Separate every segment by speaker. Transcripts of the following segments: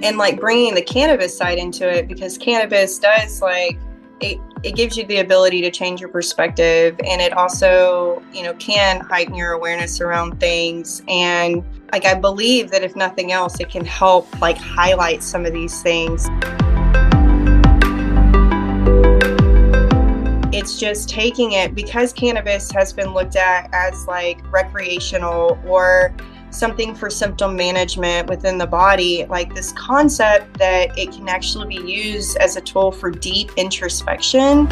Speaker 1: and like bringing the cannabis side into it, because cannabis does like it gives you the ability to change your perspective, and it also, you know, can heighten your awareness around things. And like, I believe that if nothing else, it can help like highlight some of these things. It's just taking it, because cannabis has been looked at as like recreational or something for symptom management within the body, like this concept that it can actually be used as a tool for deep introspection.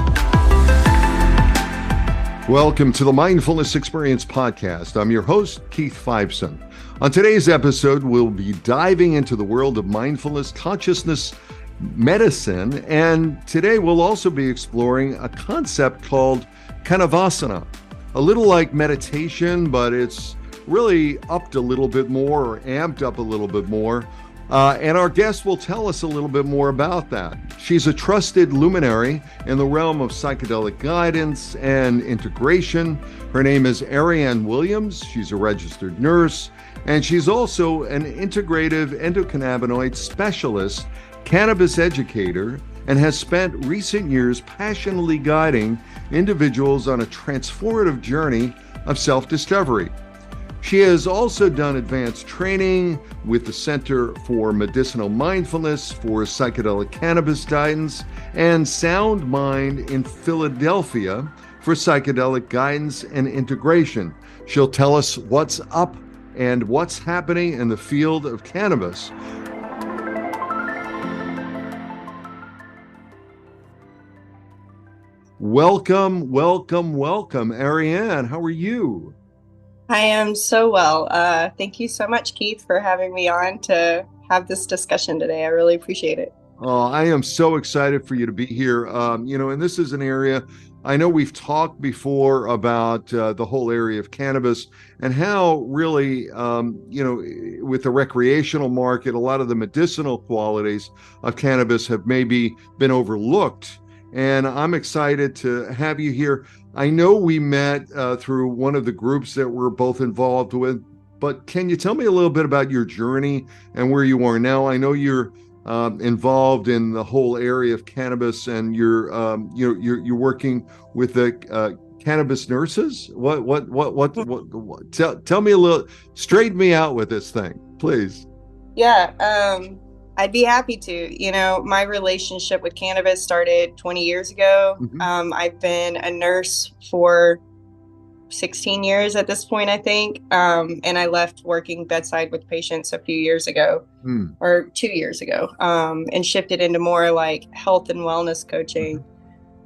Speaker 2: Welcome to the Mindfulness Experience Podcast. I'm your host, Keith Fiveson. On today's episode, we'll be diving into the world of mindfulness, consciousness, medicine, and today we'll also be exploring a concept called Cannavasana. A little like meditation, but it's really upped a little bit more, or amped up a little bit more. And our guest will tell us a little bit more about that. She's a trusted luminary in the realm of psychedelic guidance and integration. Her name is Ariane Williams. She's a registered nurse, and she's also an integrative endocannabinoid specialist, cannabis educator, and has spent recent years passionately guiding individuals on a transformative journey of self-discovery. She has also done advanced training with the Center for Medicinal Mindfulness for psychedelic cannabis guidance and SoundMind in Philadelphia for psychedelic guidance and integration. She'll tell us what's up and what's happening in the field of cannabis. Welcome, Ariane. How are you?
Speaker 1: I am so well. Thank you so much, Keith, for having me on to have this discussion today. I really appreciate it.
Speaker 2: Oh, I am so excited for you to be here. And this is an area, I know we've talked before about the whole area of cannabis and how really, with the recreational market, a lot of the medicinal qualities of cannabis have maybe been overlooked. And I'm excited to have you here. I know we met through one of the groups that we're both involved with, but can you tell me a little bit about your journey and where you are now? I know you're involved in the whole area of cannabis, and you're working with the cannabis nurses. Tell me a little, straighten me out with this thing, please.
Speaker 1: Yeah. I'd be happy to. You know, my relationship with cannabis started 20 years ago.
Speaker 2: Mm-hmm.
Speaker 1: I've been a nurse for 16 years at this point, I think. And I left working bedside with patients a few years ago, or 2 years ago, and shifted into more like health and wellness coaching.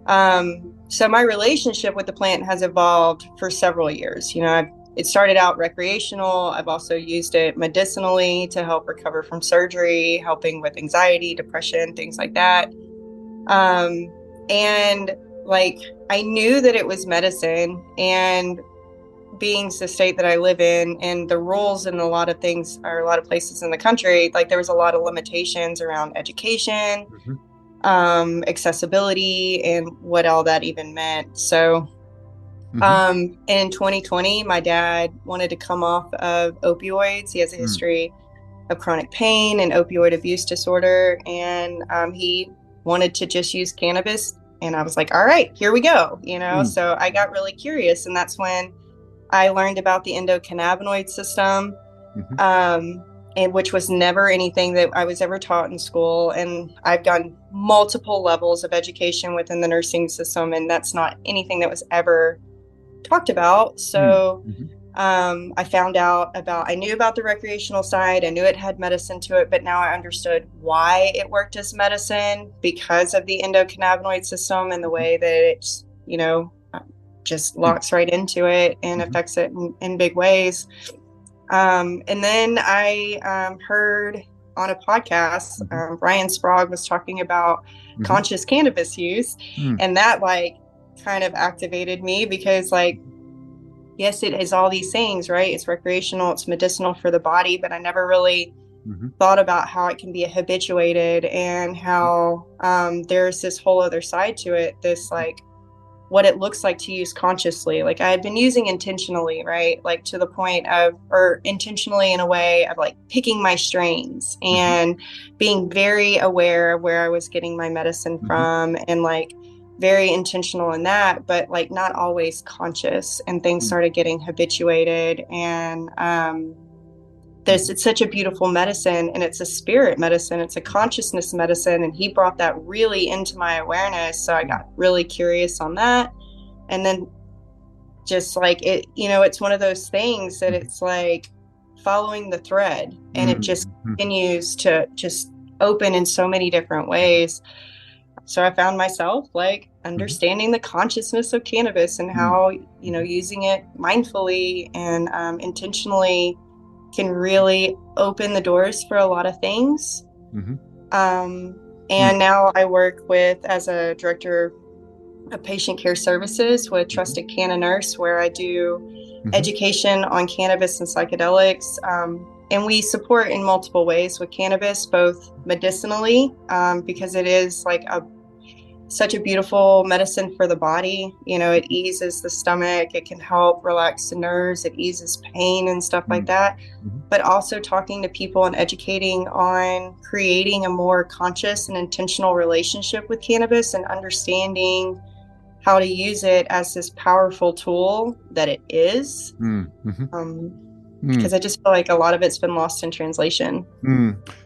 Speaker 1: So my relationship with the plant has evolved for several years. You know, it started out recreational. I've also used it medicinally to help recover from surgery, helping with anxiety, depression, things like that. And like, I knew that it was medicine, and being the state that I live in and the rules in a lot of things, or a lot of places in the country, like there was a lot of limitations around education, accessibility, and what all that even meant. So in 2020, my dad wanted to come off of opioids. He has a history of chronic pain and opioid abuse disorder. And he wanted to just use cannabis. And I was like, all right, here we go. So I got really curious. And that's when I learned about the endocannabinoid system, and which was never anything that I was ever taught in school. And I've done multiple levels of education within the nursing system, and that's not anything that was ever talked about. So I found out I knew about the recreational side. I knew it had medicine to it, but now I understood why it worked as medicine, because of the endocannabinoid system and the way that it's, just locks right into it and affects it in big ways. And then I heard on a podcast, Brian Sprague was talking about conscious cannabis use, and that kind of activated me, because yes, it is all these things, right? It's recreational, it's medicinal for the body, but I never really thought about how it can be habituated, and how there's this whole other side to it, this what it looks like to use consciously. Like I had been using intentionally, right? Like to the point of, or intentionally in a way of like picking my strains and being very aware of where I was getting my medicine from, and like very intentional in that, but like not always conscious, and things started getting habituated. And it's such a beautiful medicine, and it's a spirit medicine, it's a consciousness medicine, and he brought that really into my awareness. So I got really curious on that, and then just like it, it's one of those things that it's like following the thread, and it just continues to just open in so many different ways. So I found myself like understanding the consciousness of cannabis, and how using it mindfully and intentionally can really open the doors for a lot of things. And now I work as a director of patient care services with Trusted Cannanurse, where I do education on cannabis and psychedelics. And we support in multiple ways with cannabis, both medicinally, because it is like such a beautiful medicine for the body. It eases the stomach, it can help relax the nerves, it eases pain and stuff like that. But also talking to people and educating on creating a more conscious and intentional relationship with cannabis, and understanding how to use it as this powerful tool that it is. Because I just feel like a lot of it's been lost in translation.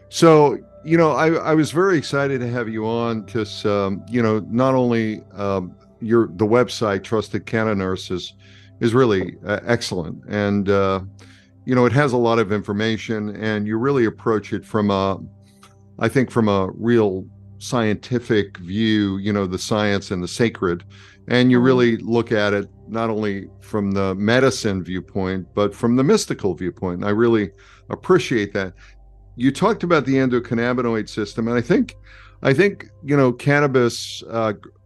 Speaker 2: So, I was very excited to have you on because, not only the website, Trusted Cannanurse, is really excellent. And, it has a lot of information, and you really approach it from a real scientific view, the science and the sacred. And you really look at it not only from the medicine viewpoint, but from the mystical viewpoint. And I really appreciate that. You talked about the endocannabinoid system, and I think cannabis,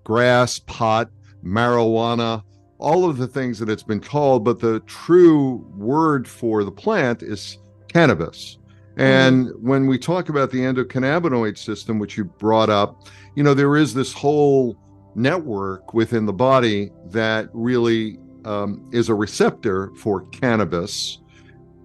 Speaker 2: grass, pot, marijuana, all of the things that it's been called, but the true word for the plant is cannabis. And when we talk about the endocannabinoid system, which you brought up, there is this whole network within the body that really is a receptor for cannabis.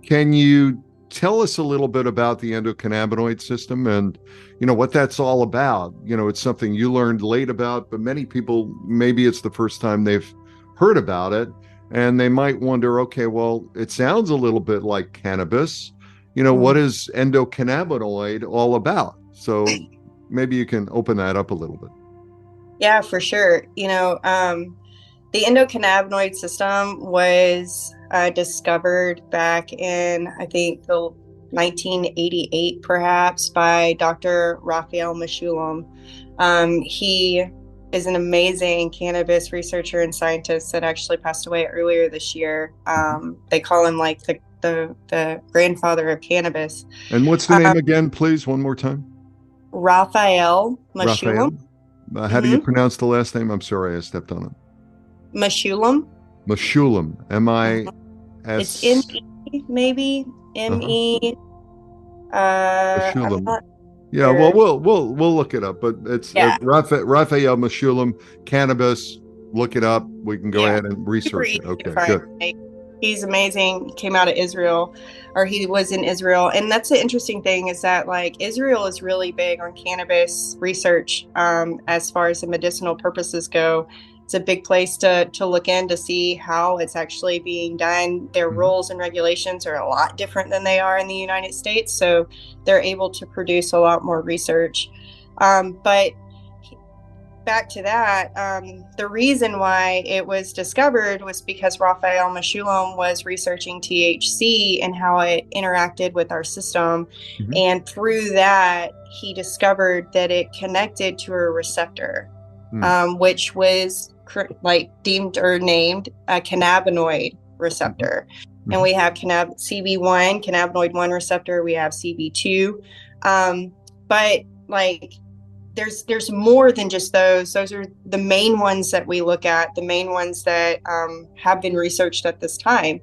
Speaker 2: Can you tell us a little bit about the endocannabinoid system and, what that's all about? It's something you learned late about, but many people, maybe it's the first time they've heard about it, and they might wonder, okay, well, it sounds a little bit like cannabis. What is endocannabinoid all about? So maybe you can open that up a little bit.
Speaker 1: Yeah, for sure. The endocannabinoid system was discovered back in, I think, the 1988, perhaps, by Dr. Raphael Mechoulam. He is an amazing cannabis researcher and scientist that actually passed away earlier this year. They call him like the grandfather of cannabis.
Speaker 2: And what's the name again, please, one more time?
Speaker 1: Raphael Mechoulam.
Speaker 2: How do you pronounce the last name? I'm sorry, I stepped on it.
Speaker 1: Mechoulam.
Speaker 2: M-I-S.
Speaker 1: It's M-E, maybe M-E.
Speaker 2: Mechoulam. Yeah, sure. Well, we'll look it up, but it's Raphael Mechoulam, cannabis. Look it up. We can go ahead and research it. Okay, good.
Speaker 1: Right? He's amazing. He came out of Israel, or he was in Israel. And that's the interesting thing, is that like Israel is really big on cannabis research as far as the medicinal purposes go. It's a big place to look in to see how it's actually being done. Their rules and regulations are a lot different than they are in the United States. So they're able to produce a lot more research. But back to that, the reason why it was discovered was because Raphael Mechoulam was researching THC and how it interacted with our system. And through that, he discovered that it connected to a receptor, which was like deemed or named a cannabinoid receptor. And we have CB1, cannabinoid 1 receptor. We have CB2. But like, there's more than just those. Those are the main ones that we look at, the main ones that have been researched at this time.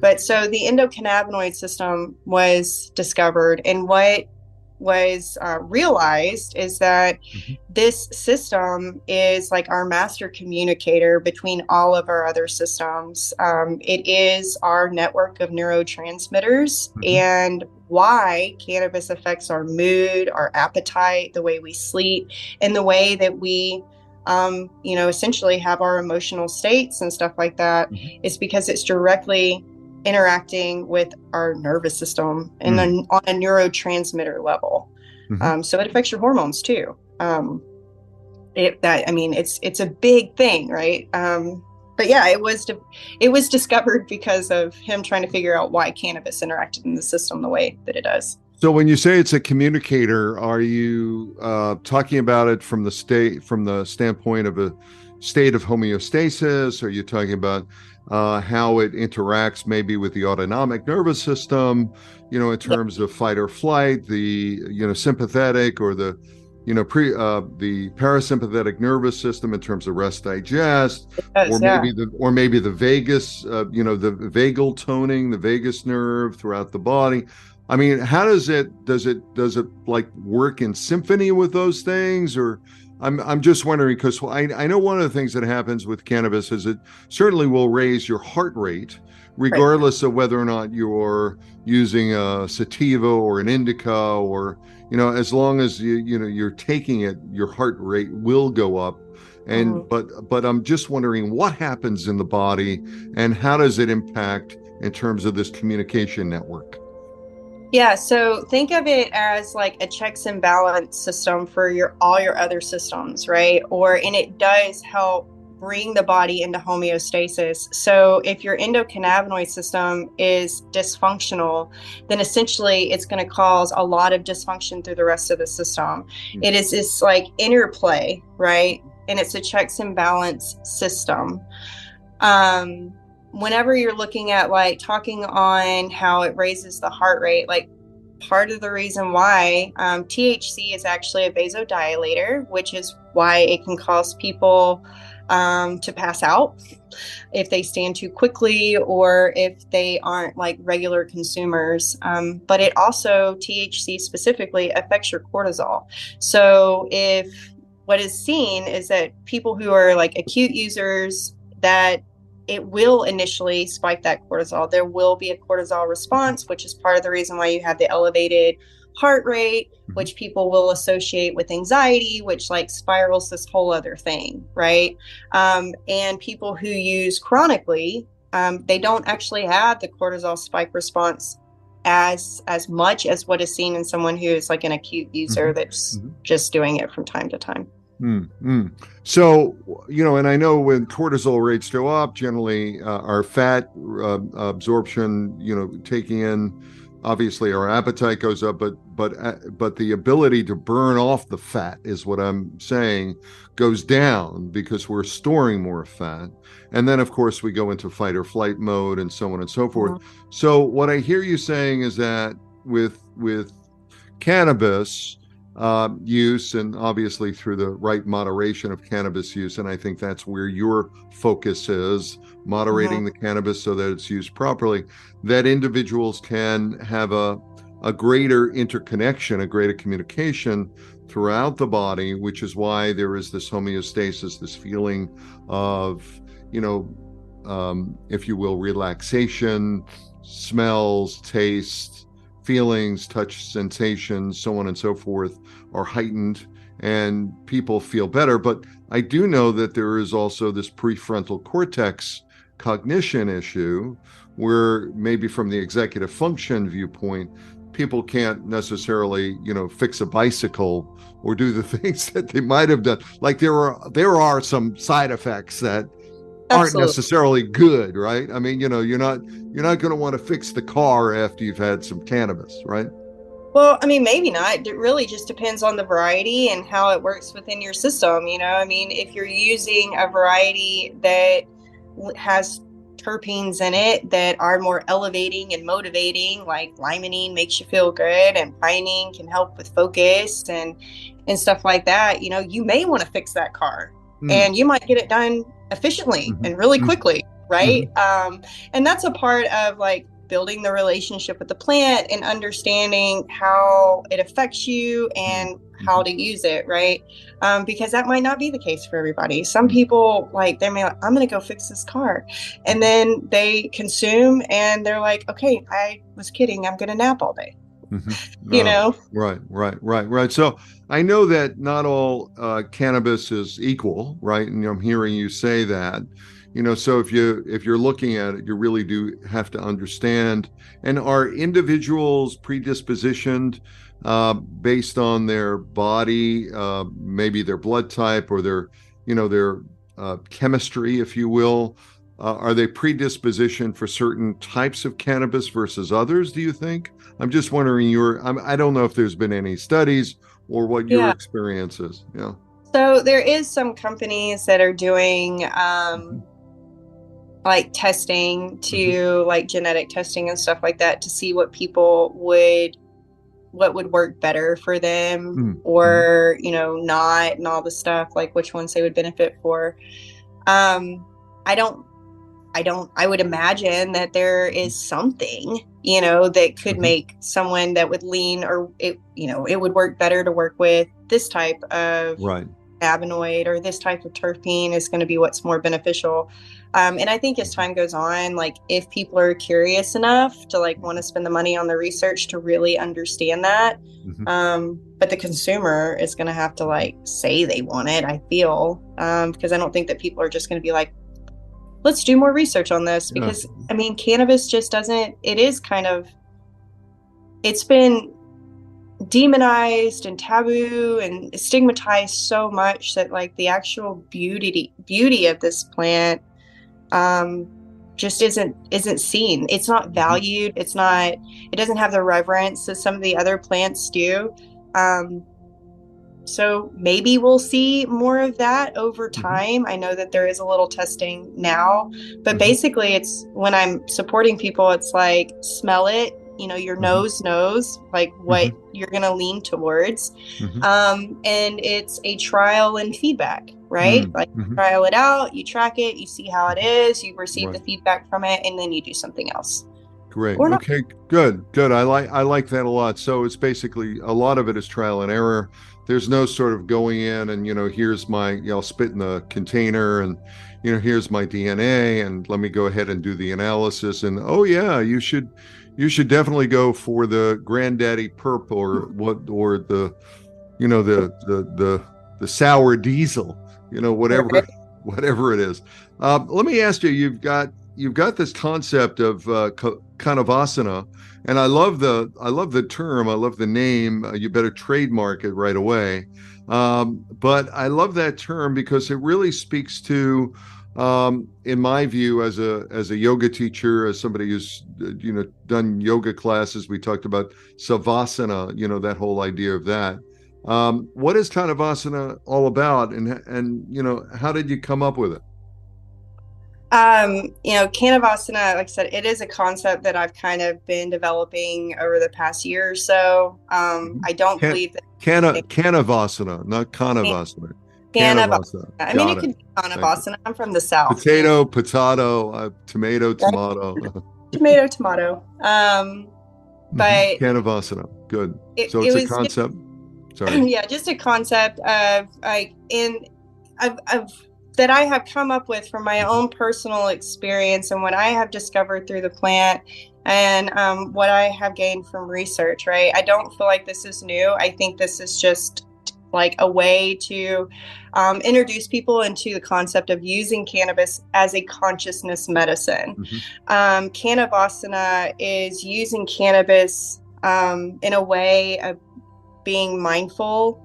Speaker 1: But so the endocannabinoid system was discovered, and what was realized is that this system is like our master communicator between all of our other systems. It is our network of neurotransmitters, and why cannabis affects our mood, our appetite, the way we sleep, and the way that we essentially have our emotional states and stuff like that, is because it's directly interacting with our nervous system and on a neurotransmitter level. So it affects your hormones too. It's a big thing, right? But yeah, it was discovered because of him trying to figure out why cannabis interacted in the system the way that it does.
Speaker 2: So when you say it's a communicator, are you talking about it from the standpoint of a state of homeostasis? Are you talking about how it interacts maybe with the autonomic nervous system, in terms of fight or flight, the sympathetic or the the parasympathetic nervous system in terms of rest digest, or maybe the vagus, the vagal toning, the vagus nerve throughout the body. I mean, how does it like work in symphony with those things? Or I'm just wondering, because I know one of the things that happens with cannabis is it certainly will raise your heart rate, regardless of whether or not you're using a sativa or an indica, or as long as you're taking it, your heart rate will go up. And but I'm just wondering what happens in the body and how does it impact in terms of this communication network?
Speaker 1: Yeah, so think of it as like a checks and balance system for all your other systems, right? And it does help bring the body into homeostasis. So if your endocannabinoid system is dysfunctional, then essentially it's going to cause a lot of dysfunction through the rest of the system. It is this like interplay, right? And it's a checks and balance system. Whenever you're looking at like talking on how it raises the heart rate, like part of the reason why THC is actually a vasodilator, which is why it can cause people to pass out if they stand too quickly or if they aren't like regular consumers. But it also, THC specifically, affects your cortisol. So if what is seen is that people who are like acute users, that it will initially spike that cortisol. There will be a cortisol response, which is part of the reason why you have the elevated heart rate, which people will associate with anxiety, which like spirals this whole other thing, right? And people who use chronically, they don't actually have the cortisol spike response as much as what is seen in someone who is like an acute user that's just doing it from time to time.
Speaker 2: So, and I know when cortisol rates go up, generally our fat absorption, taking in, obviously our appetite goes up, but the ability to burn off the fat is what I'm saying goes down because we're storing more fat. And then of course we go into fight or flight mode and so on and so forth. So what I hear you saying is that with cannabis use, and obviously through the right moderation of cannabis use, and I think that's where your focus is, moderating the cannabis so that it's used properly, that individuals can have a greater interconnection, a greater communication throughout the body, which is why there is this homeostasis, this feeling of, if you will, relaxation, smells, taste, feelings, touch, sensations, so on and so forth, are heightened and people feel better. But I do know that there is also this prefrontal cortex cognition issue where maybe from the executive function viewpoint, people can't necessarily, fix a bicycle or do the things that they might have done. Like there are some side effects that aren't necessarily good, right? I mean, you're not going to want to fix the car after you've had some cannabis, right?
Speaker 1: Well, I mean, maybe not. It really just depends on the variety and how it works within your system. I mean, if you're using a variety that has terpenes in it that are more elevating and motivating, like limonene makes you feel good and pinene can help with focus and stuff like that, you may want to fix that car and you might get it done efficiently and really quickly, right? And that's a part of like building the relationship with the plant and understanding how it affects you and how to use it, right? Because that might not be the case for everybody. Some people, like, they may like, I'm going to go fix this car. And then they consume and they're like, okay, I was kidding. I'm going to nap all day. You know?
Speaker 2: Right. So I know that not all cannabis is equal, right? And I'm hearing you say that. So if you're looking at it, you really do have to understand. And are individuals predispositioned based on their body, maybe their blood type or their chemistry, if you will? Are they predispositioned for certain types of cannabis versus others, do you think? I'm just wondering I don't know if there's been any studies or what your experience is. Yeah.
Speaker 1: So there is some companies that are doing like testing to like genetic testing and stuff like that to see what would work better for them or, not, and all the stuff, like which ones they would benefit for. I would imagine that there is something, that could make someone that would lean or it would work better to work with this type of cannabinoid or this type of terpene is going to be what's more beneficial. And I think as time goes on, like if people are curious enough to like want to spend the money on the research to really understand that, but the consumer is going to have to like say they want it, I feel, because I don't think that people are just going to be like, let's do more research on this, because I mean, cannabis just doesn't, it's been demonized and taboo and stigmatized so much that like the actual beauty of this plant just isn't seen. It's not valued. It doesn't have the reverence that some of the other plants do. So maybe we'll see more of that over time. I know that there is a little testing now, but basically it's when I'm supporting people, it's like, smell it, your nose knows like what you're going to lean towards. And it's a trial and feedback, right? Like trial it out, you track it, you see how it is, you receive the feedback from it, and then you do something else.
Speaker 2: Great. Okay, good. I like that a lot. So it's basically a lot of it is trial and error. There's no sort of going in and, here's my, I'll spit in the container and, here's my DNA and let me go ahead and do the analysis. And, oh yeah, you should definitely go for the granddaddy perp or the, the sour diesel, whatever it is. Let me ask you, you've got this concept of Cannavasana, and I love the term. I love the name. You better trademark it right away. But I love that term because it really speaks to, in my view, as a yoga teacher, as somebody who's done yoga classes, we talked about savasana. That whole idea of that. What is Cannavasana all about, and how did you come up with it?
Speaker 1: Cannavasana, like I said, it is a concept that I've kind of been developing over the past year or so. I don't believe that
Speaker 2: Cannavasana, not Cannavasana.
Speaker 1: Cannavasana. I mean, it could be Cannavasana. I'm from the South.
Speaker 2: Potato, tomato, tomato.
Speaker 1: Tomato. But
Speaker 2: Cannavasana, good. So it's a concept. Sorry.
Speaker 1: Yeah, just a concept of like that I have come up with from my own personal experience and what I have discovered through the plant and what I have gained from research, right? I don't feel like this is new. I think this is just like a way to introduce people into the concept of using cannabis as a consciousness medicine. Cannavasana is using cannabis in a way of being mindful,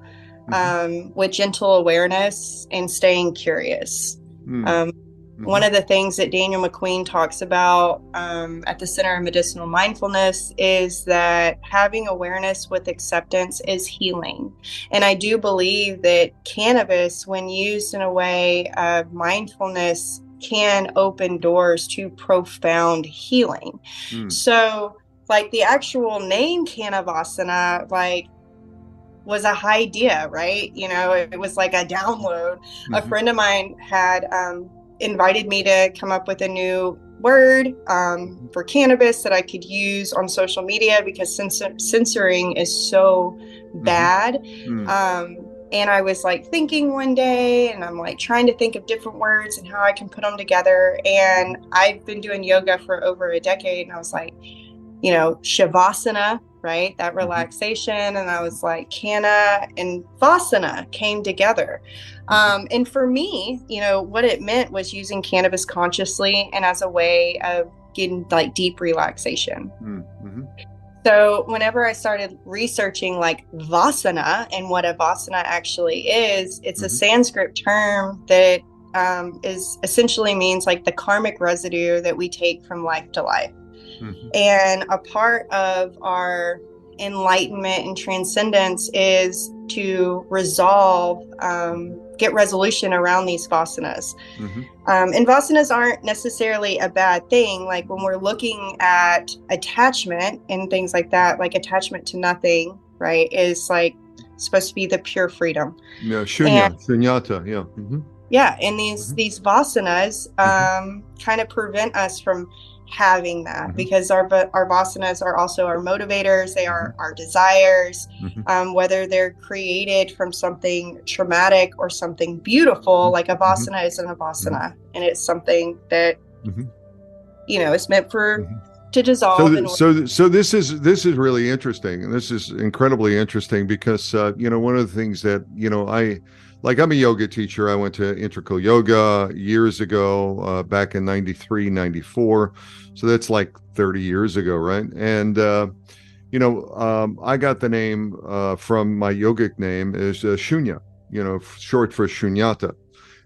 Speaker 1: with gentle awareness and staying curious. One of the things that Daniel McQueen talks about at the Center of Medicinal Mindfulness is that having awareness with acceptance is healing. And I do believe that cannabis, when used in a way of mindfulness, can open doors to profound healing. So like the actual name Cannavasana, like, was a high idea, right? It was like a download. A friend of mine had invited me to come up with a new word for cannabis that I could use on social media, because censoring is so bad. And I was like thinking one day, and I'm like trying to think of different words and how I can put them together. And I've been doing yoga for over a decade, and I was like, Shavasana, right? That relaxation. And I was like, Canna and Vasana came together. And for me, what it meant was using cannabis consciously and as a way of getting like deep relaxation. So whenever I started researching like Vasana and what a Vasana actually is, it's a Sanskrit term that is essentially means like the karmic residue that we take from life to life. And a part of our enlightenment and transcendence is to resolve, get resolution around these vasanas. And vasanas aren't necessarily a bad thing. Like when we're looking at attachment and things like that, like attachment to nothing, right, is like supposed to be the pure freedom.
Speaker 2: Yeah, shunyata, yeah.
Speaker 1: Yeah, and these vasanas kind of prevent us from having that, because our vasanas are also our motivators. They are our desires, whether they're created from something traumatic or something beautiful. Like a vasana isn't a vasana, and it's something that it's meant for to dissolve.
Speaker 2: So this is really interesting, and this is incredibly interesting because one of the things that I'm a yoga teacher. I went to Integral Yoga years ago, back in 93, 94. So that's like 30 years ago, right? And, I got the name from my yogic name is Shunya, short for Shunyata.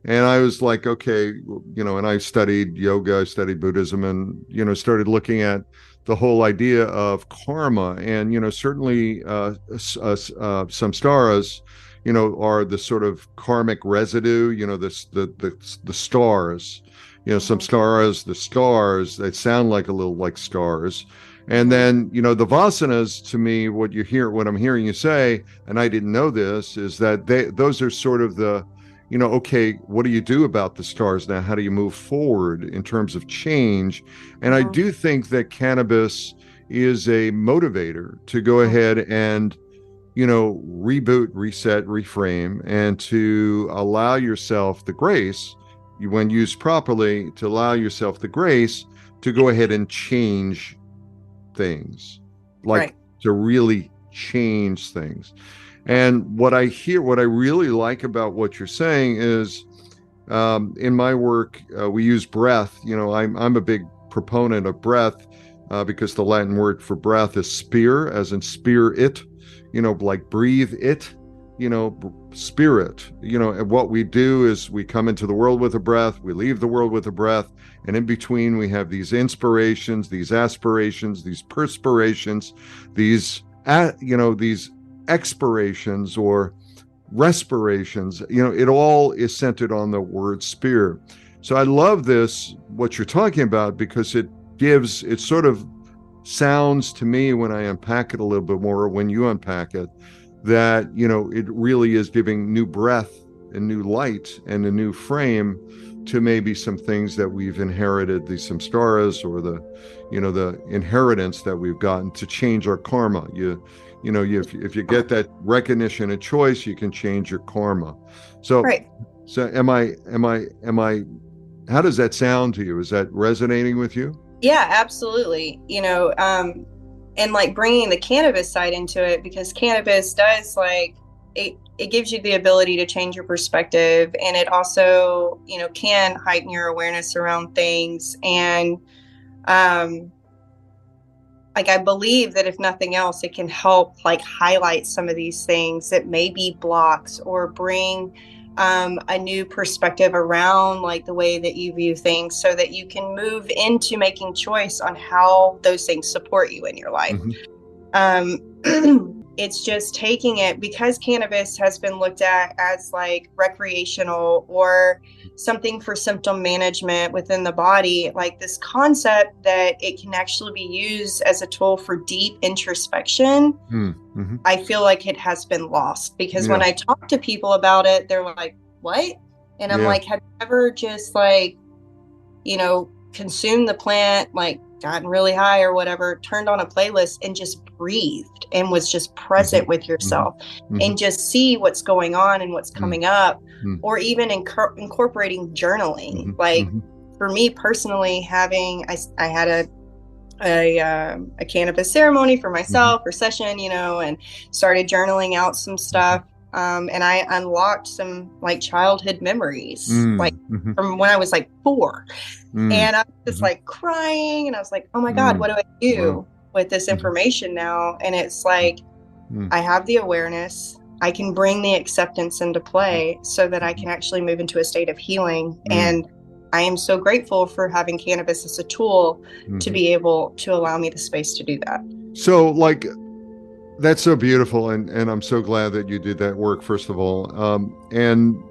Speaker 2: And I was like, okay, and I studied yoga, I studied Buddhism, and, started looking at the whole idea of karma. And, certainly samskaras, are the sort of karmic residue, the stars, samskaras, the stars, they sound like a little like stars. And then, the vasanas, to me, what I'm hearing you say, and I didn't know this, is that those are sort of the, okay, what do you do about the stars now? How do you move forward in terms of change? And I do think that cannabis is a motivator to go ahead and reboot, reset, reframe, and to allow yourself the grace, when used properly, to allow yourself the grace to go ahead and change things, to really change things. And what I really like about what you're saying is, in my work, we use breath. I'm a big proponent of breath because the Latin word for breath is spir, as in spirit. Like breathe it, spirit, and what we do is we come into the world with a breath, we leave the world with a breath, and in between we have these inspirations, these aspirations, these perspirations, these expirations or respirations. It all is centered on the word spir. So I love this, what you're talking about, because it sort of sounds to me, when I unpack it a little bit more, when you unpack it, that it really is giving new breath and new light and a new frame to maybe some things that we've inherited, these samskaras, or the inheritance that we've gotten, to change our karma. If you get that recognition and choice, you can change your karma. So am I how does that sound to you? Is that resonating with you?
Speaker 1: Yeah, absolutely. And like bringing the cannabis side into it, because cannabis does it gives you the ability to change your perspective, and it also, can heighten your awareness around things. And I believe that if nothing else, it can help highlight some of these things that may be blocks, or bring a new perspective around the way that you view things, so that you can move into making choice on how those things support you in your life. It's just taking it, because cannabis has been looked at as recreational or something for symptom management within the body, this concept that it can actually be used as a tool for deep introspection. I feel like it has been lost, because when I talk to people about it, they're like, what? And I'm like, have you ever just consumed the plant, like gotten really high or whatever, turned on a playlist and just breathed and was just present with yourself and just see what's going on and what's coming up, or even incorporating journaling. Like for me personally, I had a cannabis ceremony for myself or session, and started journaling out some stuff. And I unlocked some like childhood memories, like from when I was like 4. And I was just like crying, and I was like, oh my God, what do I do with this information now? And it's like, I have the awareness, I can bring the acceptance into play so that I can actually move into a state of healing. And I am so grateful for having cannabis as a tool to be able to allow me the space to do that.
Speaker 2: So like, that's so beautiful. And I'm so glad that you did that work, first of all. And,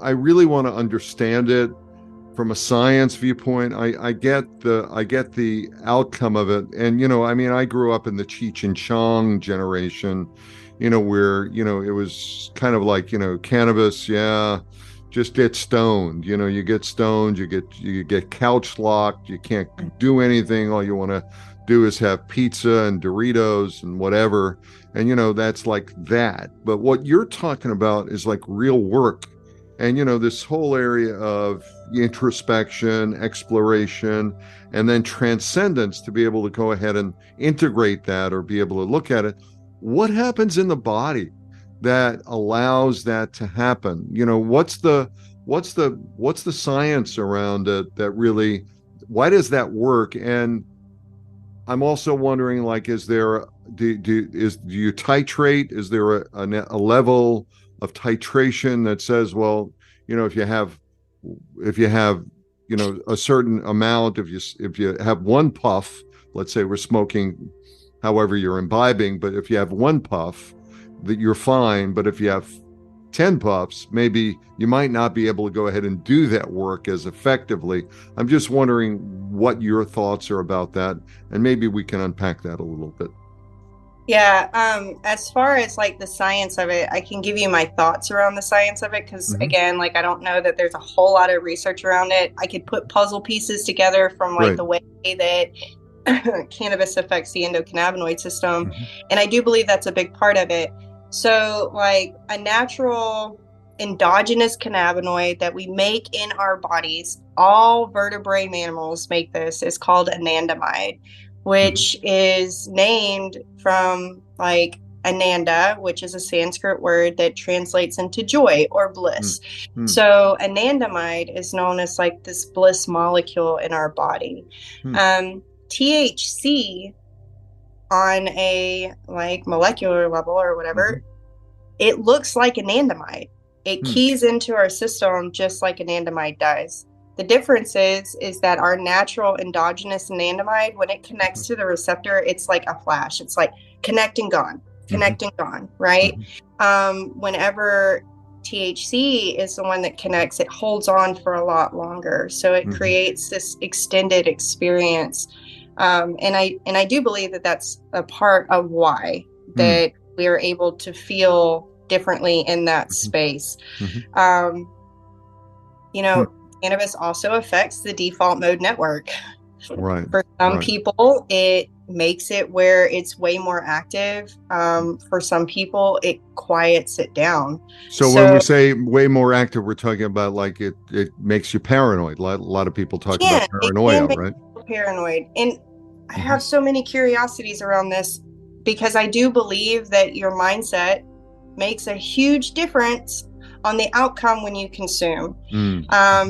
Speaker 2: I really want to understand it from a science viewpoint. I get the outcome of it. And, I grew up in the Cheech and Chong generation, where, it was kind of like, cannabis. Yeah. Just get stoned, you get stoned, you get couch locked, you can't do anything. All you want to do is have pizza and Doritos and whatever. And, that's like that. But what you're talking about is like real work. And, this whole area of introspection, exploration, and then transcendence, to be able to go ahead and integrate that or be able to look at it. What happens in the body that allows that to happen? What's the science around it that really, why does that work? And I'm also wondering, like, do you titrate? Is there a level of titration that says, well, if you have a certain amount, if you have one puff, let's say we're smoking, however you're imbibing, but if you have one puff, that you're fine. But if you have 10 puffs, maybe you might not be able to go ahead and do that work as effectively. I'm just wondering what your thoughts are about that, and maybe we can unpack that a little bit.
Speaker 1: Yeah. As far as like the science of it, I can give you my thoughts around the science of it. Cause again, like, I don't know that there's a whole lot of research around it. I could put puzzle pieces together from like the way that cannabis affects the endocannabinoid system. And I do believe that's a big part of it. So like a natural endogenous cannabinoid that we make in our bodies, all vertebrate mammals make this, is called anandamide, which is named from like Ananda, which is a Sanskrit word that translates into joy or bliss. So anandamide is known as like this bliss molecule in our body. THC on a like molecular level or whatever, it looks like anandamide. It keys into our system just like anandamide does. The difference is that our natural endogenous anandamide, when it connects to the receptor, it's like a flash. It's like connect and gone, right? Whenever THC is the one that connects, it holds on for a lot longer. So it creates this extended experience. And I do believe that that's a part of why that we are able to feel differently in that space. Cannabis also affects the default mode network.
Speaker 2: Right.
Speaker 1: For some people, it makes it where it's way more active. For some people, it quiets it down.
Speaker 2: So when we say way more active, we're talking about like it makes you paranoid. A lot of people talk about paranoia, right?
Speaker 1: Paranoid. And I have so many curiosities around this, because I do believe that your mindset makes a huge difference on the outcome when you consume.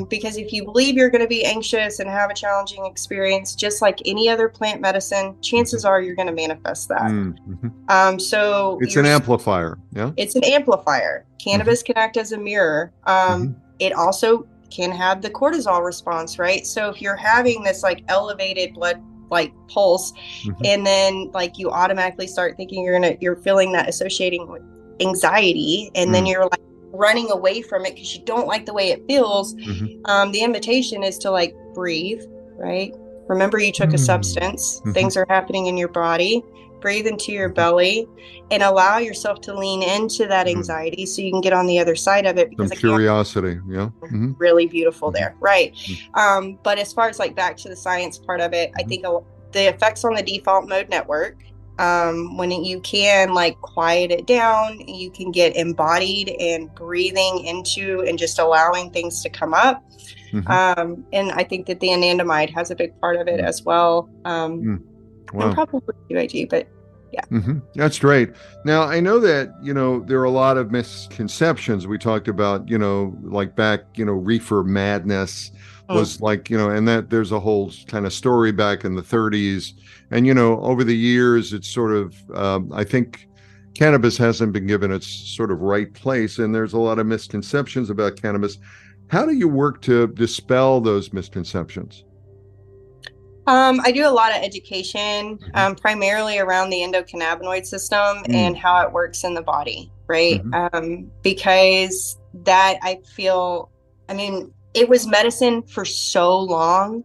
Speaker 1: Because if you believe you're going to be anxious and have a challenging experience, just like any other plant medicine, chances are you're going to manifest that. So
Speaker 2: it's an amplifier. Yeah. It's
Speaker 1: an amplifier. Cannabis can act as a mirror. It also can have the cortisol response, right? So if you're having this like elevated blood like pulse, and then like you automatically start thinking you're feeling that associating with anxiety, and then you're like running away from it because you don't like the way it feels. The invitation is to like breathe, right? Remember, you took a substance. Things are happening in your body. breathe into your belly, and allow yourself to lean into that anxiety so you can get on the other side of it, because
Speaker 2: Some curiosity. Yeah.
Speaker 1: Really beautiful there. Right. But as far as like back to the science part of it, I think the effects on the default mode network, when you can like quiet it down, you can get embodied and breathing into and just allowing things to come up. And I think that the anandamide has a big part of it as well. And probably UAG, but yeah.
Speaker 2: That's great. Now, I know that, there are a lot of misconceptions. We talked about, like back, reefer madness was like, and that there's a whole kind of story back in the 30s. And, over the years, it's sort of, I think cannabis hasn't been given its sort of right place. And there's a lot of misconceptions about cannabis. How do you work to dispel those misconceptions?
Speaker 1: I do a lot of education, primarily around the endocannabinoid system and how it works in the body, right? Because that I feel, it was medicine for so long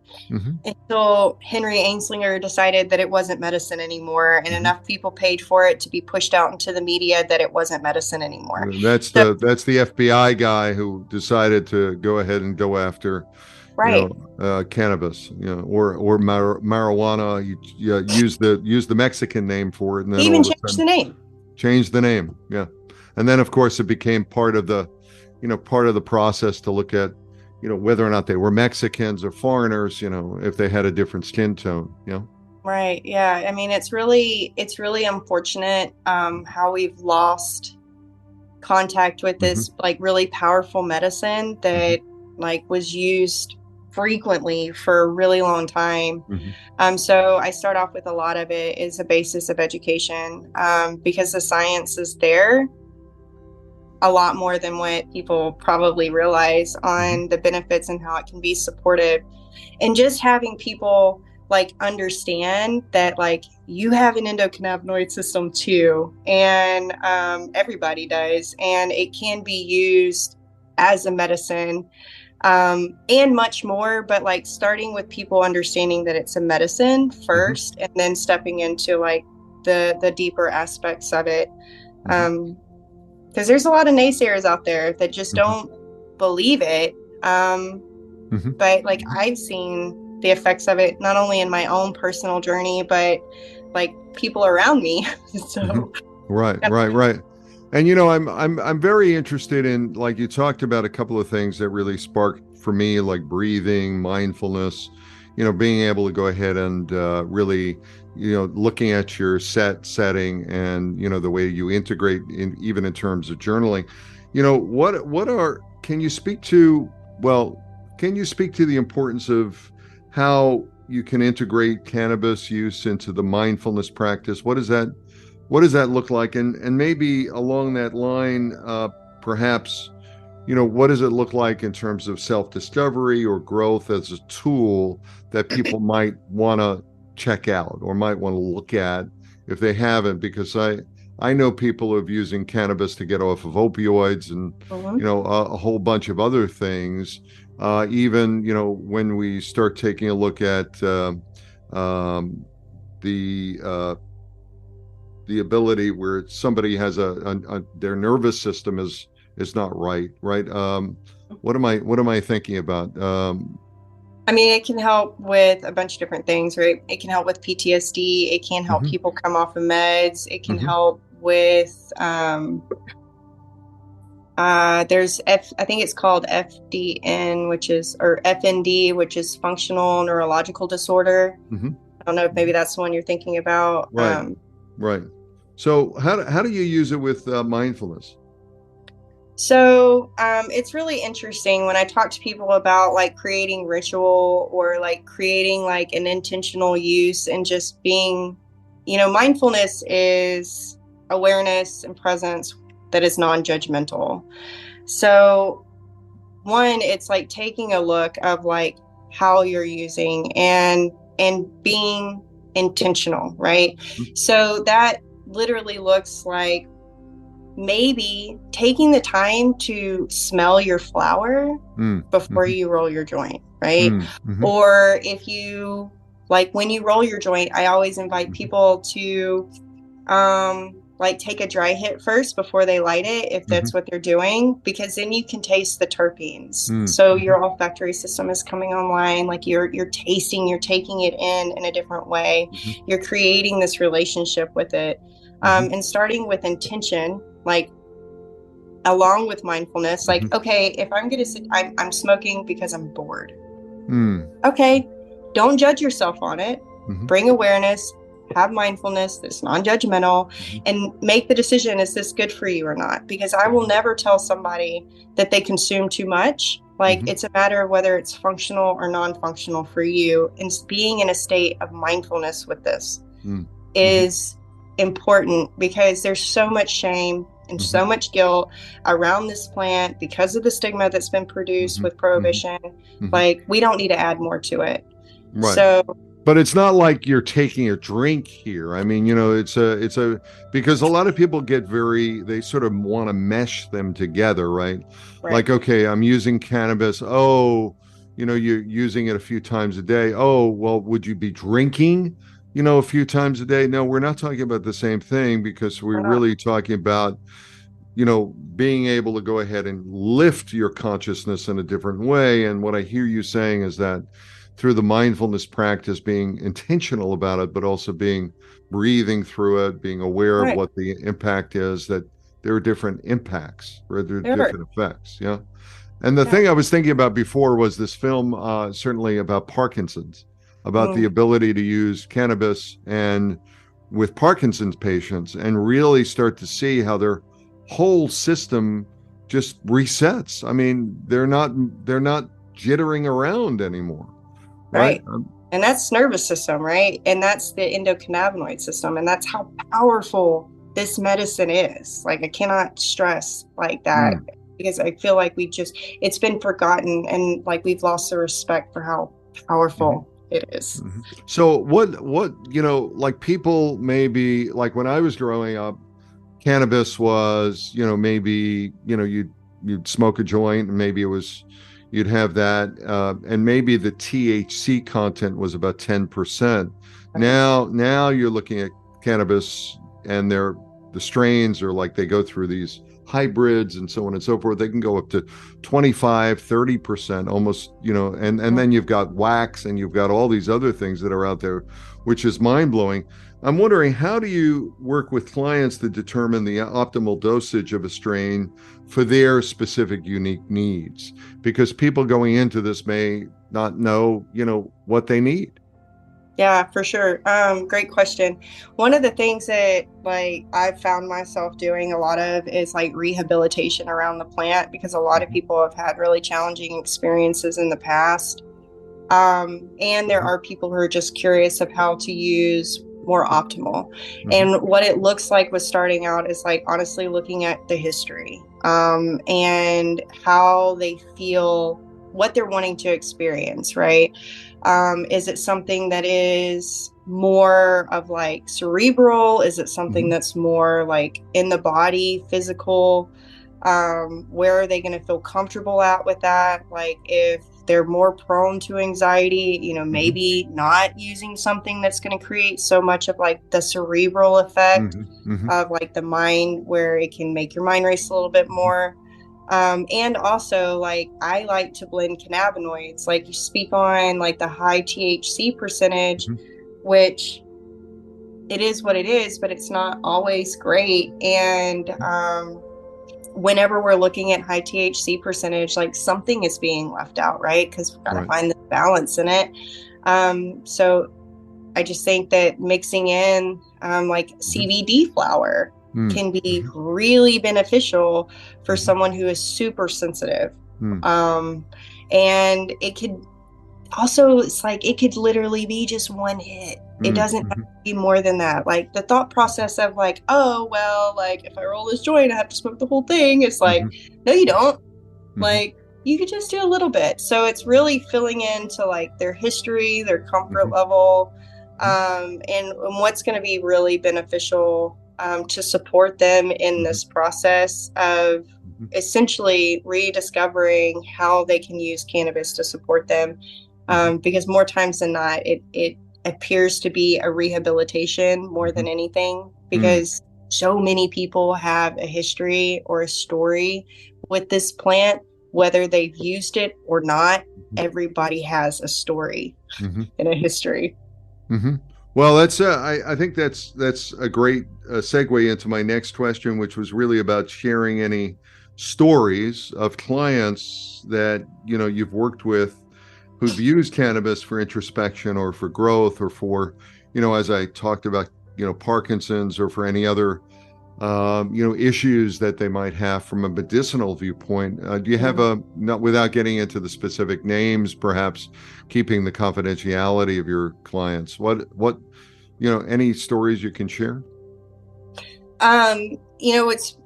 Speaker 1: until Henry Ainslinger decided that it wasn't medicine anymore, and enough people paid for it to be pushed out into the media that it wasn't medicine anymore.
Speaker 2: That's the FBI guy who decided to go ahead and go after cannabis, or marijuana. You use the Mexican name for it, and then
Speaker 1: he even changed the name.
Speaker 2: Changed the name, yeah. And then of course it became part of the process to look at, whether or not they were Mexicans or foreigners, if they had a different skin tone,
Speaker 1: Right. Yeah. It's really unfortunate how we've lost contact with this like really powerful medicine that like was used frequently for a really long time. So I start off with a lot of it is a basis of education, because the science is there a lot more than what people probably realize on the benefits and how it can be supportive. And just having people like understand that like you have an endocannabinoid system too, and everybody does, and it can be used as a medicine, and much more, but like starting with people understanding that it's a medicine first, and then stepping into like the deeper aspects of it. Because there's a lot of naysayers out there that just don't believe it. But like I've seen the effects of it, not only in my own personal journey, but like people around me. So
Speaker 2: Right. And I'm very interested in, like you talked about a couple of things that really sparked for me, like breathing, mindfulness, being able to go ahead and really, looking at your setting and, the way you integrate even in terms of journaling, can you speak to the importance of how you can integrate cannabis use into the mindfulness practice? What does that look like? And maybe along that line, perhaps, what does it look like in terms of self-discovery or growth as a tool that people might want to check out or might want to look at if they haven't? Because I know people who are using cannabis to get off of opioids and, a whole bunch of other things. Even, when we start taking a look at the ability where somebody has their nervous system is not right. What am I thinking about?
Speaker 1: It can help with a bunch of different things, right? It can help with PTSD. It can help people come off of meds. It can help with, I think it's called FDN, or FND, which is functional neurological disorder. I don't know if maybe that's the one you're thinking about.
Speaker 2: Right. So how do you use it with mindfulness?
Speaker 1: So it's really interesting when I talk to people about like creating ritual or like creating like an intentional use and just being, mindfulness is awareness and presence that is non-judgmental. So one, it's like taking a look of like how you're using and being intentional, right? So that literally looks like maybe taking the time to smell your flower before you roll your joint, right? Or if you like when you roll your joint, I always invite people to like take a dry hit first before they light it, if that's what they're doing, because then you can taste the terpenes. So your olfactory system is coming online, like you're tasting, you're taking it in a different way. You're creating this relationship with it. And starting with intention, like along with mindfulness, like, okay, if I'm going to sit, I'm smoking because I'm bored. Okay. Don't judge yourself on it. Bring awareness, have mindfulness that's non-judgmental, and make the decision, is this good for you or not? Because I will never tell somebody that they consume too much. Like it's a matter of whether it's functional or non-functional for you. And being in a state of mindfulness with this is important, because there's so much shame and so much guilt around this plant because of the stigma that's been produced with prohibition. Like we don't need to add more to it.
Speaker 2: Right.
Speaker 1: So,
Speaker 2: but it's not like you're taking a drink here. I mean, it's because a lot of people they sort of want to mesh them together, right? Like, okay, I'm using cannabis. Oh, you're using it a few times a day. Oh, well, would you be drinking, a few times a day? No, we're not talking about the same thing, because we're really talking about, being able to go ahead and lift your consciousness in a different way. And what I hear you saying is that through the mindfulness practice, being intentional about it, but also breathing through it, being aware of what the impact is, that there are different impacts, or there are different effects. Yeah. And the thing I was thinking about before was this film, certainly about Parkinson's, about the ability to use cannabis and with Parkinson's patients, and really start to see how their whole system just resets. I mean, they're not jittering around anymore. Right.
Speaker 1: And that's nervous system, right? And that's the endocannabinoid system. And that's how powerful this medicine is. Like, I cannot stress like that, because I feel like it's been forgotten, and like we've lost the respect for how powerful it is.
Speaker 2: So what, like people maybe, like when I was growing up, cannabis was, maybe, you'd smoke a joint, and maybe you'd have that, and maybe the THC content was about 10%. Now you're looking at cannabis, and the strains are like, they go through these hybrids and so on and so forth. They can go up to 25-30% almost, and then you've got wax, and you've got all these other things that are out there, which is mind-blowing. I'm wondering, how do you work with clients to determine the optimal dosage of a strain for their specific unique needs? Because people going into this may not know, what they need.
Speaker 1: Yeah, for sure. Great question. One of the things that like I've found myself doing a lot of is like rehabilitation around the plant, because a lot of people have had really challenging experiences in the past. And there are people who are just curious of how to use more optimal. And what it looks like with starting out is like honestly looking at the history, and how they feel, what they're wanting to experience, right? Is it something that is more of like cerebral? Is it something that's more like in the body, physical? Where are they going to feel comfortable at with that? Like if they're more prone to anxiety, maybe not using something that's going to create so much of like the cerebral effect of like the mind, where it can make your mind race a little bit more. And also, like, I like to blend cannabinoids. Like, you speak on like the high THC percentage, which it is what it is, but it's not always great. And whenever we're looking at high THC percentage, like something is being left out, right? Because we've got to find the balance in it. So I just think that mixing in like CBD flower can be really beneficial for someone who is super sensitive. And it could also, it's like, it could literally be just one hit. It doesn't have to be more than that. Like the thought process of like, oh, well, like if I roll this joint, I have to smoke the whole thing. It's like, no, you don't. Like you could just do a little bit. So it's really filling into like their history, their comfort level, and what's going to be really beneficial to support them in this process of essentially rediscovering how they can use cannabis to support them. Because more times than not, it appears to be a rehabilitation more than anything, because so many people have a history or a story with this plant, whether they've used it or not. Everybody has a story and a history.
Speaker 2: Well, that's I think that's a great segue into my next question, which was really about sharing any stories of clients that you've worked with who've used cannabis for introspection or for growth or for, as I talked about, Parkinson's, or for any other, issues that they might have from a medicinal viewpoint. Do you have not without getting into the specific names, perhaps keeping the confidentiality of your clients, what, any stories you can share?
Speaker 1: It's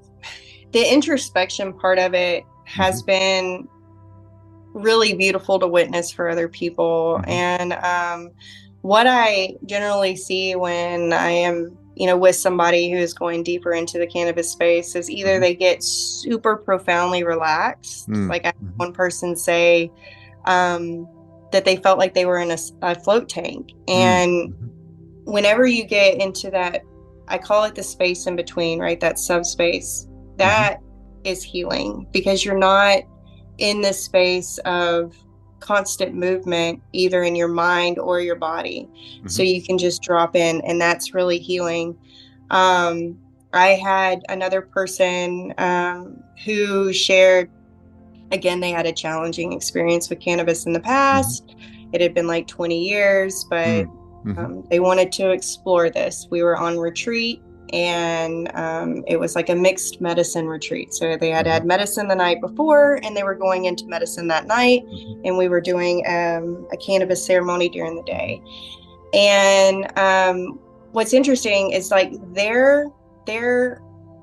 Speaker 1: the introspection part of it has been really beautiful to witness for other people. And what I generally see when I am, with somebody who is going deeper into the cannabis space is either they get super profoundly relaxed. Like I had one person say that they felt like they were in a float tank. And whenever you get into that, I call it the space in between, right? That subspace, that is healing, because you're not in this space of constant movement, either in your mind or your body. So you can just drop in, and that's really healing. I had another person who shared, again, they had a challenging experience with cannabis in the past. It had been like 20 years, but they wanted to explore this. We were on retreat, and it was like a mixed medicine retreat. So they had had medicine the night before, and they were going into medicine that night, and we were doing a cannabis ceremony during the day. And what's interesting is like their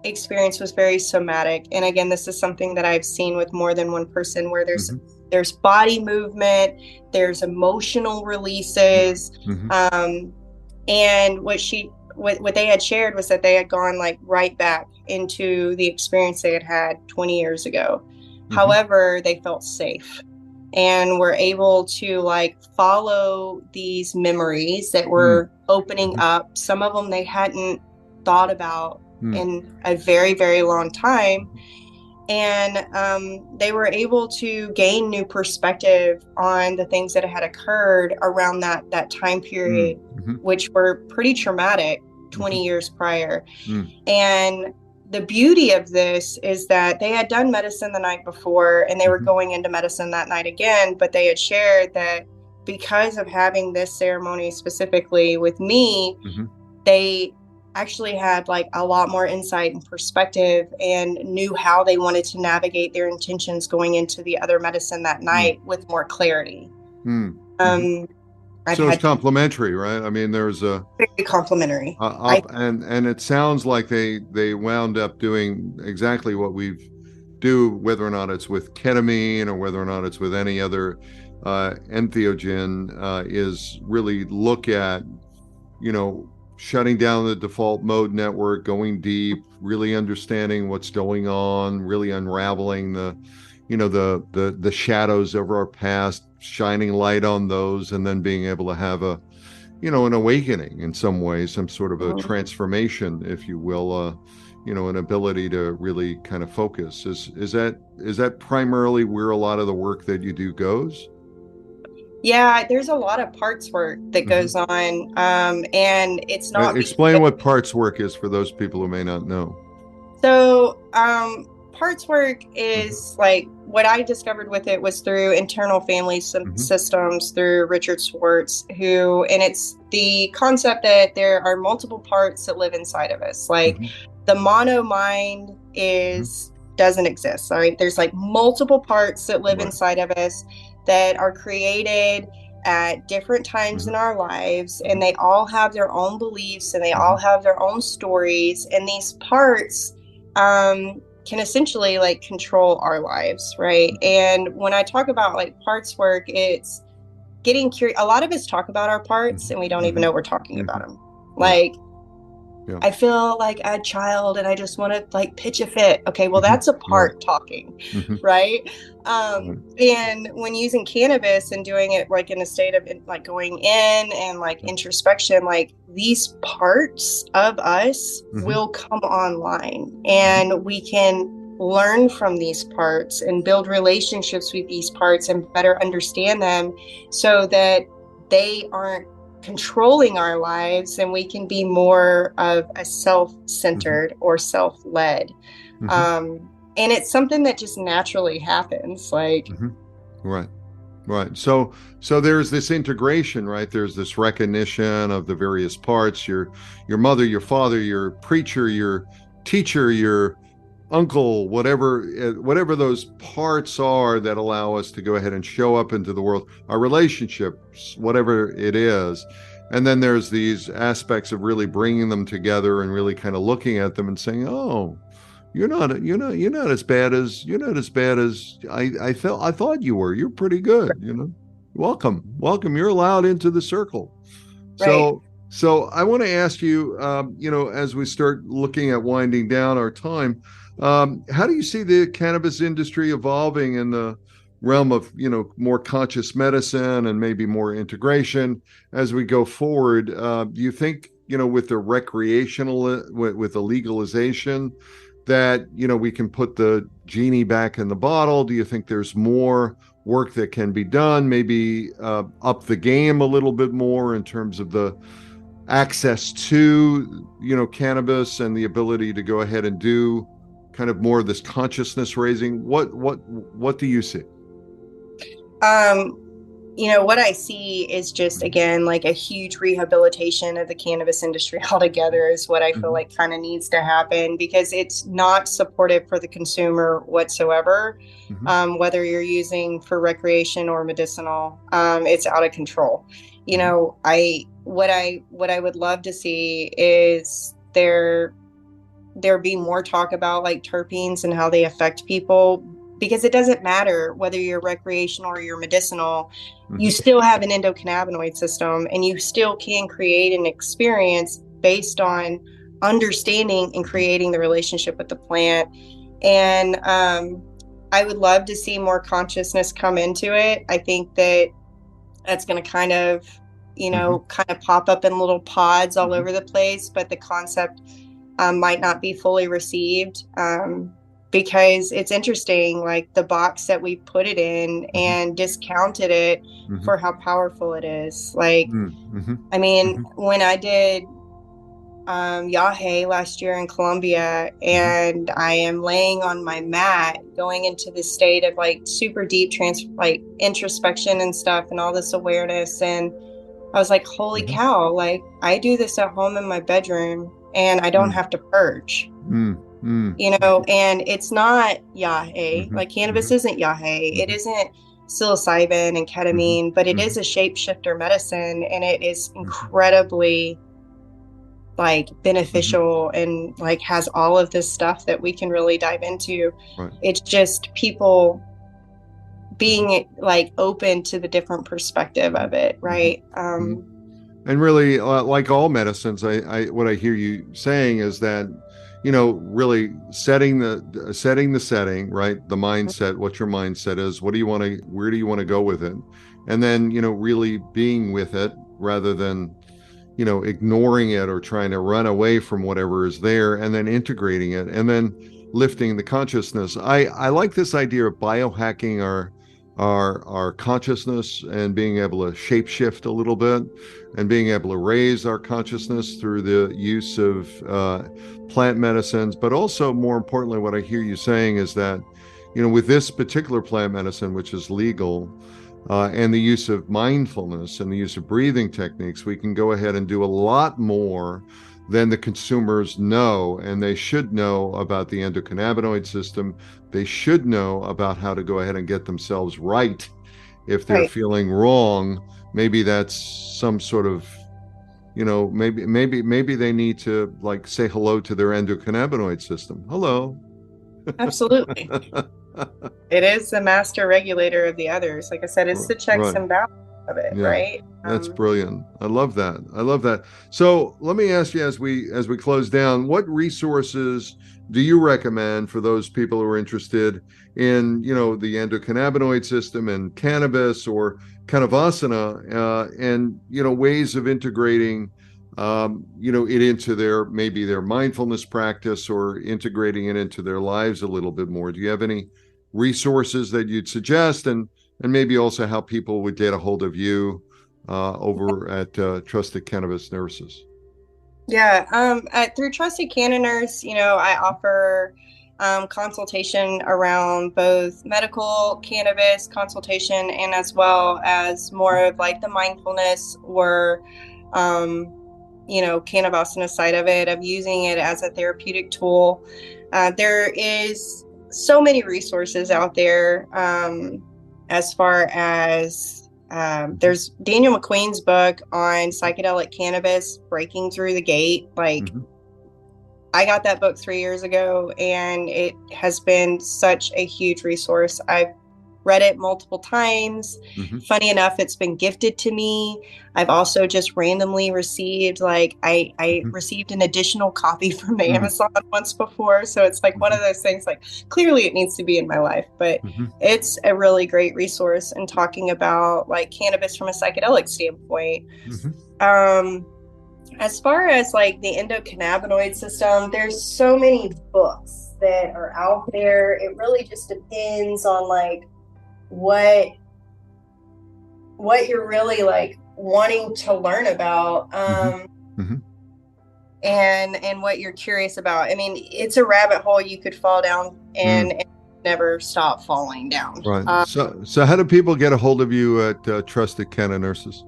Speaker 1: experience was very somatic. And again, this is something that I've seen with more than one person, where there's body movement, there's emotional releases, and what they had shared was that they had gone like right back into the experience they had 20 years ago. However, they felt safe and were able to like follow these memories that were opening up. Some of them they hadn't thought about in a very, very long time. And they were able to gain new perspective on the things that had occurred around that time period, which were pretty traumatic 20 years prior. And the beauty of this is that they had done medicine the night before, and they were going into medicine that night again, but they had shared that because of having this ceremony specifically with me, they actually had like a lot more insight and perspective, and knew how they wanted to navigate their intentions going into the other medicine that night with more clarity.
Speaker 2: So it's complementary, right? I mean, there's a
Speaker 1: very complementary,
Speaker 2: and it sounds like they wound up doing exactly what we do, whether or not it's with ketamine or whether or not it's with any other entheogen, is really look at, shutting down the default mode network, going deep, really understanding what's going on, really unraveling the shadows of our past, shining light on those, and then being able to have an awakening in some way, some sort of a transformation, if you will, an ability to really kind of focus. Is that primarily where a lot of the work that you do goes?
Speaker 1: Yeah, there's a lot of parts work that goes on, and it's not.
Speaker 2: Explain what parts work is for those people who may not know.
Speaker 1: So, parts work is like what I discovered with it was through internal family systems, through Richard Schwartz, and it's the concept that there are multiple parts that live inside of us. Like the mono mind doesn't exist. All right, there's like multiple parts that live inside of us that are created at different times in our lives, and they all have their own beliefs, and they all have their own stories, and these parts can essentially like control our lives, right? And when I talk about like parts work, it's getting curious. A lot of us talk about our parts and we don't even know we're talking about them. Like
Speaker 2: Yeah.
Speaker 1: I feel like a child and I just want to like pitch a fit. Okay, well,
Speaker 2: Mm-hmm.
Speaker 1: that's a
Speaker 2: Right.
Speaker 1: part talking,
Speaker 2: Mm-hmm.
Speaker 1: right?
Speaker 2: Right.
Speaker 1: And when using cannabis and doing it like in a state of like going in and like introspection, like these parts of us
Speaker 2: Mm-hmm.
Speaker 1: will come online and we can learn from these parts and build relationships with these parts and better understand them so that they aren't controlling our lives and we can be more of a self-centered or self-led.
Speaker 2: Mm-hmm.
Speaker 1: And it's something that just naturally happens. Like,
Speaker 2: Mm-hmm. Right. Right. So there's this integration, right? There's this recognition of the various parts, your mother, your father, your preacher, your teacher, your uncle, whatever those parts are that allow us to go ahead and show up into the world, our relationships, whatever it is. And then there's these aspects of really bringing them together and really kind of looking at them and saying, "Oh, you're not as bad as I thought you were. You're pretty good, you know. Welcome. You're allowed into the circle."
Speaker 1: right.
Speaker 2: So I want to ask you, as we start looking at winding down our time, how do you see the cannabis industry evolving in the realm of, more conscious medicine and maybe more integration as we go forward? Do you think, with the with the legalization that, we can put the genie back in the bottle? Do you think there's more work that can be done, maybe up the game a little bit more in terms of the access to, cannabis and the ability to go ahead and do kind of more of this consciousness raising? What do you see?
Speaker 1: Um, what I see is just, again, like a huge rehabilitation of the cannabis industry altogether is what I feel
Speaker 2: Mm-hmm.
Speaker 1: like kind of needs to happen because it's not supportive for the consumer whatsoever.
Speaker 2: Mm-hmm.
Speaker 1: Whether you're using for recreation or medicinal, it's out of control.
Speaker 2: Mm-hmm.
Speaker 1: What I would love to see is there be more talk about like terpenes and how they affect people because it doesn't matter whether you're recreational or you're medicinal, you
Speaker 2: Mm-hmm.
Speaker 1: still have an endocannabinoid system and you still can create an experience based on understanding and creating the relationship with the plant. And I would love to see more consciousness come into it. I think that that's going to
Speaker 2: Mm-hmm.
Speaker 1: kind of pop up in little pods all
Speaker 2: Mm-hmm.
Speaker 1: over the place, but the concept might not be fully received because it's interesting, like the box that we put it in
Speaker 2: Mm-hmm.
Speaker 1: and discounted it
Speaker 2: Mm-hmm.
Speaker 1: for how powerful it is. Like,
Speaker 2: Mm-hmm.
Speaker 1: I mean,
Speaker 2: Mm-hmm.
Speaker 1: when I did Yahe last year in Colombia,
Speaker 2: Mm-hmm.
Speaker 1: and I am laying on my mat, going into this state of like super deep like introspection and stuff, and all this awareness, and I was like, holy
Speaker 2: Mm-hmm.
Speaker 1: cow, like I do this at home in my bedroom and I don't have to purge,
Speaker 2: Mm-hmm.
Speaker 1: and it's not Yahe.
Speaker 2: Mm-hmm.
Speaker 1: Like cannabis
Speaker 2: Mm-hmm.
Speaker 1: isn't Yahe. It
Speaker 2: Mm-hmm.
Speaker 1: isn't psilocybin and
Speaker 2: Mm-hmm.
Speaker 1: ketamine, but it
Speaker 2: Mm-hmm.
Speaker 1: is a shapeshifter medicine and it is
Speaker 2: Mm-hmm.
Speaker 1: incredibly like
Speaker 2: Mm-hmm.
Speaker 1: beneficial and like has all of this stuff that we can really dive into.
Speaker 2: Right.
Speaker 1: It's just people being like open to the different perspective of it,
Speaker 2: Mm-hmm.
Speaker 1: right?
Speaker 2: Mm-hmm. And really, like all medicines, what I hear you saying is that, really setting the setting, right? The mindset, what your mindset is, where do you want to go with it? And then, really being with it rather than, ignoring it or trying to run away from whatever is there, and then integrating it and then lifting the consciousness. I like this idea of biohacking our consciousness and being able to shapeshift a little bit and being able to raise our consciousness through the use of plant medicines. But also, more importantly, what I hear you saying is that, with this particular plant medicine, which is legal, and the use of mindfulness and the use of breathing techniques, we can go ahead and do a lot more than the consumers know. And they should know about the endocannabinoid system. They should know about how to go ahead and get themselves right. If they're
Speaker 1: Right.
Speaker 2: feeling wrong, maybe that's some sort of, maybe they need to like say hello to their endocannabinoid system. Hello.
Speaker 1: Absolutely. It is the master regulator of the others. Like I said, it's the checks
Speaker 2: Right.
Speaker 1: and balances. of it,
Speaker 2: Yeah.
Speaker 1: right?
Speaker 2: That's brilliant. I love that. I love that. So let me ask you, as we close down, what resources do you recommend for those people who are interested in, the endocannabinoid system and cannabis or Cannavasana, and ways of integrating, it into their mindfulness practice, or integrating it into their lives a little bit more? Do you have any resources that you'd suggest, and maybe also how people would get a hold of you over at Trusted Cannabis Nurses?
Speaker 1: Yeah, through Trusted Cannanurse, I offer consultation around both medical cannabis consultation, and as well as more of like the mindfulness or Cannavasana side of it, of using it as a therapeutic tool. There is so many resources out there, as far as there's Daniel McQueen's book on psychedelic cannabis, Breaking Through the Gate. I got that book 3 years ago, and it has been such a huge resource. I've read it multiple times. Funny enough, it's been gifted to me. I've also just randomly received, I received an additional copy from Amazon once before. So it's like one of those things, like, clearly it needs to be in my life, but it's a really great resource in talking about like cannabis from a psychedelic standpoint. As far as like the endocannabinoid system, there's so many books that are out there. It really just depends on like what you're really like wanting to learn about, and what you're curious about. I mean, it's a rabbit hole you could fall down and never stop falling down.
Speaker 2: Right. So how do people get a hold of you at Trusted Cannanurses?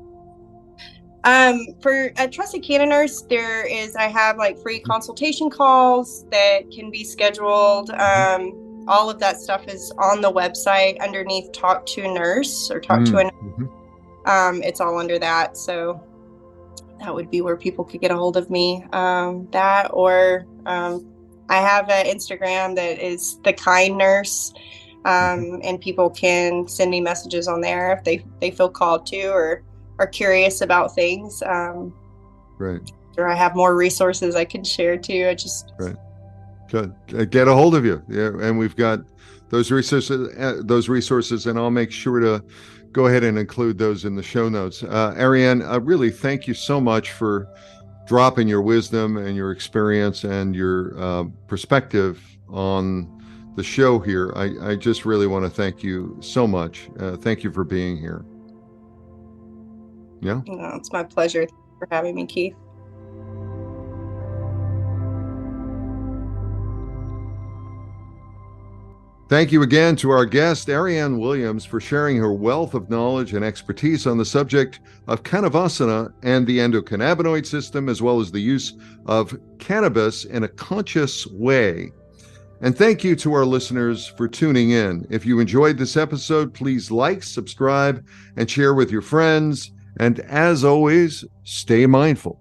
Speaker 1: For a Trusted Cannanurse, I have like free consultation calls that can be scheduled. All of that stuff is on the website underneath Talk to a Nurse, or Talk to a Nurse. It's all under that. So that would be where people could get a hold of me. That, or I have an Instagram that is The Kind Nurse. And people can send me messages on there if they feel called to, or are curious about things.
Speaker 2: Right.
Speaker 1: Or I have more resources I can share too.
Speaker 2: Right. Good. Get a hold of you. Yeah, and we've got those resources, and I'll make sure to go ahead and include those in the show notes. Ariane, really thank you so much for dropping your wisdom and your experience and your perspective on the show here. I just really want to thank you so much. Thank you for being here. Yeah.
Speaker 1: It's my pleasure. Thanks for having me, Keith.
Speaker 2: Thank you again to our guest, Ariane Williams, for sharing her wealth of knowledge and expertise on the subject of Cannavasana and the endocannabinoid system, as well as the use of cannabis in a conscious way. And thank you to our listeners for tuning in. If you enjoyed this episode, please like, subscribe, and share with your friends. And as always, stay mindful.